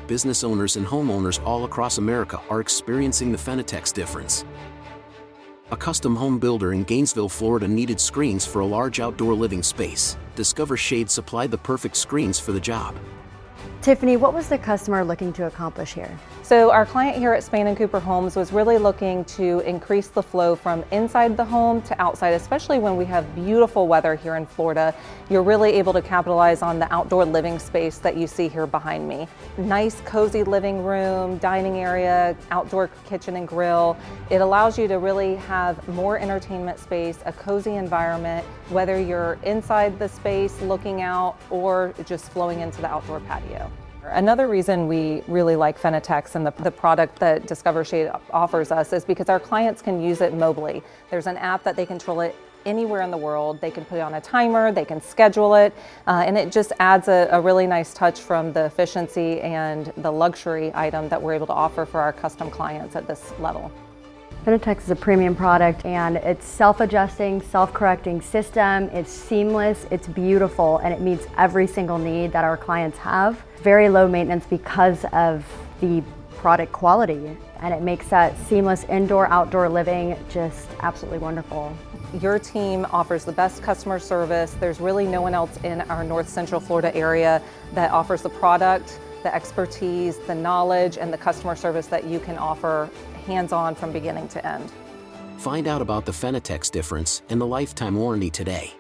business owners and homeowners all across America are experiencing the Fenetex difference. A custom home builder in Gainesville, Florida needed screens for a large outdoor living space. Discover Shade supplied the perfect screens for the job. Tiffany, what was the customer looking to accomplish here? So our client here at Spain & Cooper Homes was really looking to increase the flow from inside the home to outside, especially when we have beautiful weather here in Florida. You're really able to capitalize on the outdoor living space that you see here behind me. Nice, cozy living room, dining area, outdoor kitchen and grill. It allows you to really have more entertainment space, a cozy environment, whether you're inside the space looking out or just flowing into the outdoor patio. Another reason we really like Fenetex and the product that Discover Shade offers us is because our clients can use it mobily. There's an app that they control it anywhere in the world. They can put it on a timer, they can schedule it, and it just adds a really nice touch from the efficiency and the luxury item that we're able to offer for our custom clients at this level. Fenetex is a premium product and it's self-adjusting, self-correcting system. It's seamless, it's beautiful, and it meets every single need that our clients have. Very low maintenance because of the product quality, and it makes that seamless indoor-outdoor living just absolutely wonderful. Your team offers the best customer service. There's really no one else in our North Central Florida area that offers the product, the expertise, the knowledge, and the customer service that you can offer hands-on from beginning to end. Find out about the Fenetex difference and the lifetime warranty today.